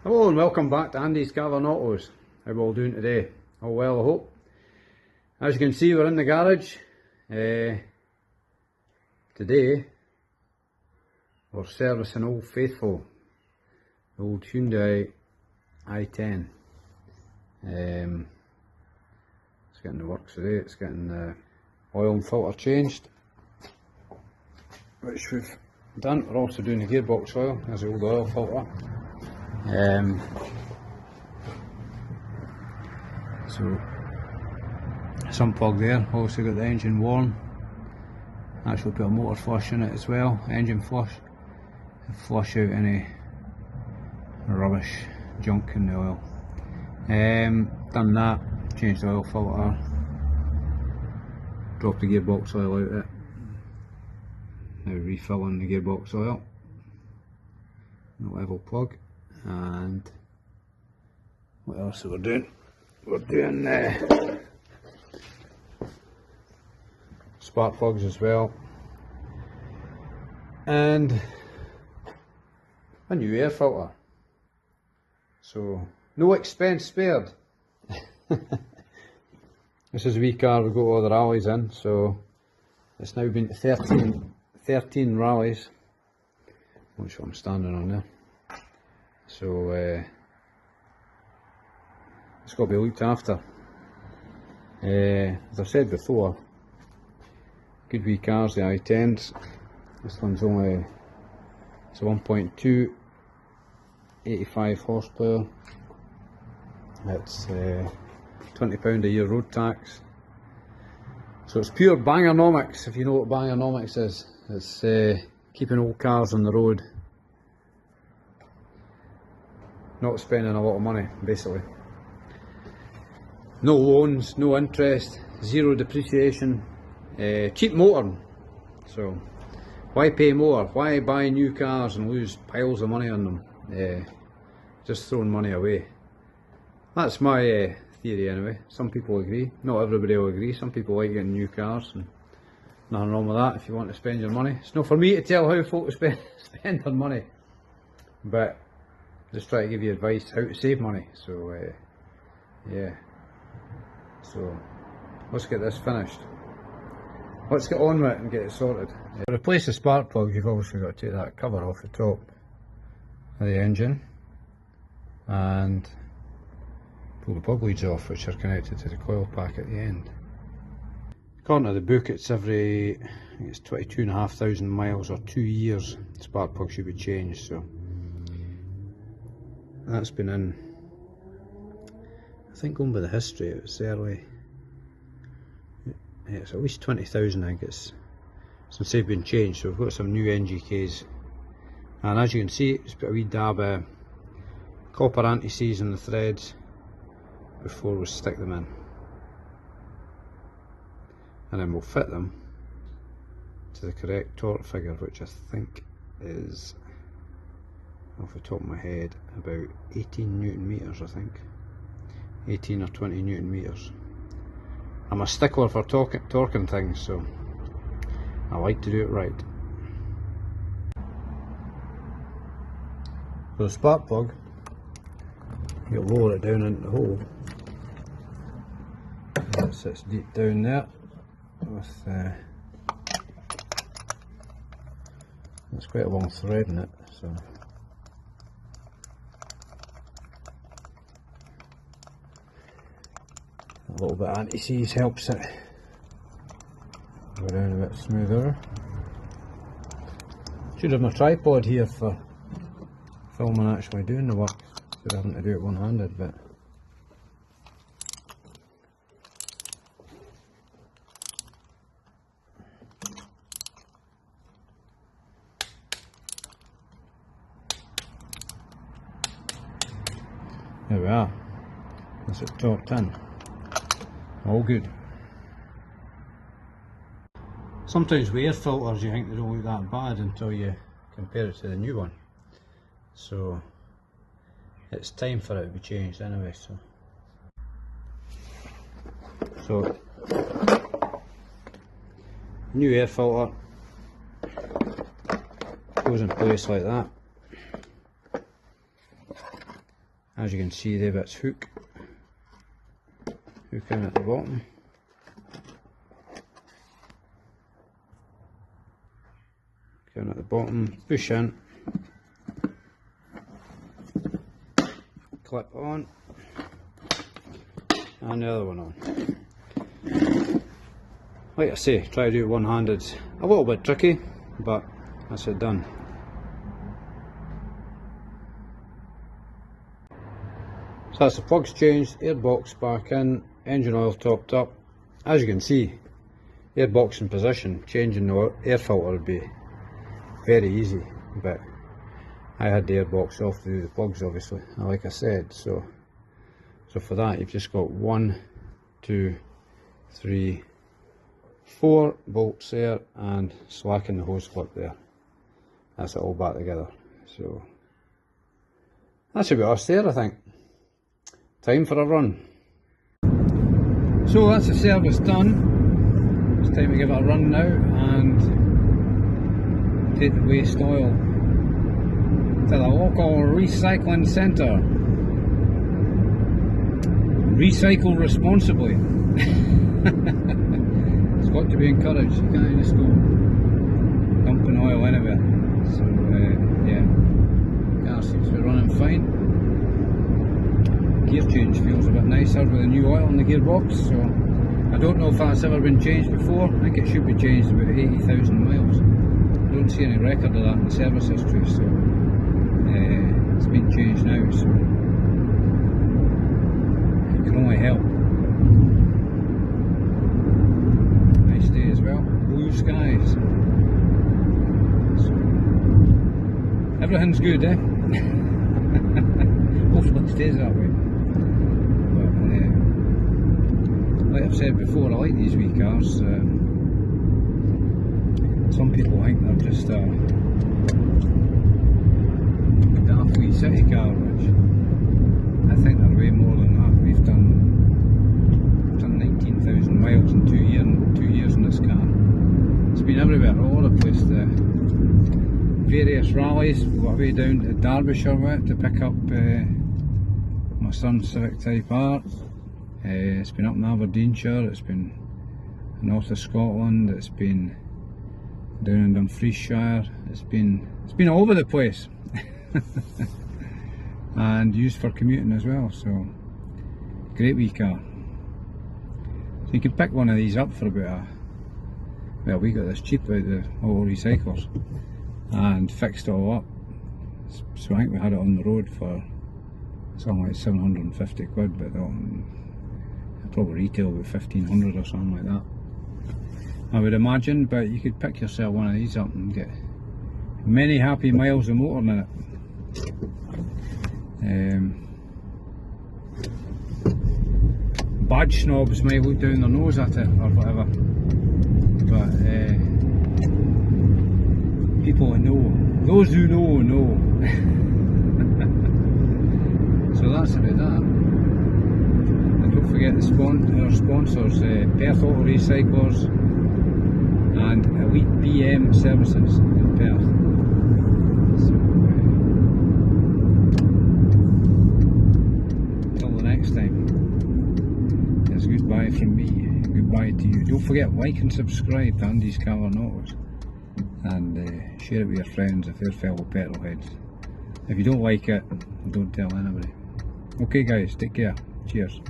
Hello and welcome back to Andy's Caravan Autos. How are we all doing today? All well, I hope. As you can see, we're in the garage. Today we're servicing Old Faithful, the old Hyundai i10. It's getting the works today. It's getting the oil and filter changed, which we've done. We're also doing the gearbox oil. There's the old oil filter. So some plug there, also got the engine warm. Actually put a motor flush in it as well, engine flush. Flush out any rubbish, junk in the oil. Done that, changed the oil filter, dropped the gearbox oil out of it. Now refilling the gearbox oil. The level plug. And what else are we doing? We're doing spark plugs as well, and a new air filter. So no expense spared. This is a wee car we got all the rallies in, so it's now been to 13 rallies. Not sure I'm standing on there. So it's got to be looked after. As I've said before, good wee cars, the i10s. This one's only, it's a 1.2, 85 horsepower. It's £20 a year road tax. So it's pure bangernomics, if you know what bangernomics is. It's keeping old cars on the road, not spending a lot of money, basically. No loans, no interest, zero depreciation, cheap motoring. So why pay more? Why buy new cars and lose piles of money on them? Just throwing money away. That's my theory anyway. Some people agree, not everybody will agree. Some people like getting new cars, and nothing wrong with that if you want to spend your money. It's not for me to tell how folk spend their money, but just try to give you advice how to save money. So yeah. So let's get this finished. Let's get on with it and get it sorted. To replace the spark plug, you've obviously got to take that cover off the top of the engine and pull the plug leads off, which are connected to the coil pack at the end. According to the book, it's every, I think it's 22,500 miles or 2 years the spark plug should be changed. So that's been in, I think, going by the history, it was early, yeah, it's at least 20,000 I think it's since they've been changed. So we've got some new NGKs, and as you can see, it's got a wee dab of copper anti-seize in the threads before we stick them in, and then we'll fit them to the correct torque figure, which I think is, off the top of my head, about 18 Newton meters, I think. 18 or 20 Newton meters. I'm a stickler for torquing things, so I like to do it right. For the spark plug, you lower it down into the hole. It sits deep down there with it's quite a long thread in it, so a little bit of anti-seize helps it go down a bit smoother. Should have my tripod here for filming actually doing the work, instead of having to do it one-handed, but there we are. That's it torqued in. All good. Sometimes with air filters you think they don't look that bad until you compare it to the new one. So it's time for it to be changed anyway. So new air filter goes in place like that. As you can see there, that's hook in at the bottom. Down at the bottom, push in, clip on, and the other one on. Like I say, try to do it one-handed. A little bit tricky, but that's it done. So that's the plugs changed, airbox back in, engine oil topped up. As you can see, airbox in position, changing the air filter would be very easy, but I had the airbox off through the plugs obviously, like I said, so for that you've just got 1, 2, 3, 4 bolts there and slacking the hose clip there. That's it all back together. So that should be us there, I think. Time for a run. So that's the service done. It's time to give it a run now and take the waste oil to the local recycling centre. Recycle responsibly. It's got to be encouraged. You can't just go dumping oil anywhere. So yeah, car seems to be running fine. Gear change feels a bit nicer with the new oil in the gearbox. So I don't know if that's ever been changed before. I think it should be changed about 80,000 miles. I don't see any record of that in the service history, so it's been changed now, so it can only help. Nice day as well, blue skies. So, everything's good, eh? Hopefully it stays that way. But, like I've said before, I like these wee cars. Some people think they're just a daft wee city car, which I think they're way more than that. We've done 19,000 miles in 2 years in this car. It's been everywhere, all over the place. The various rallies, we got away down to Derbyshire with it to pick up my son's Civic Type R. It's been up in Aberdeenshire, it's been north of Scotland, it's been down in Dumfriesshire, it's been all over the place. And used for commuting as well, so great wee car. So you can pick one of these up for about well, we got this cheap out the all recyclers and fixed it all up. So I think we had it on the road for something like 750 quid, but probably retail about 1,500 or something like that, I would imagine. But you could pick yourself one of these up and get many happy miles of motoring in it. Badge snobs might look down their nose at it or whatever, but people that know, those who know, know. So that's about that. And don't forget our sponsors, Perth Auto Recyclers and Elite BM Services in Perth. So, until the next time, it's goodbye from me, goodbye to you. Don't forget, like and subscribe to Andy's Car and Autos, and share it with your friends if they're fellow petrol heads. If you don't like it, don't tell anybody. Okay guys, take care. Cheers.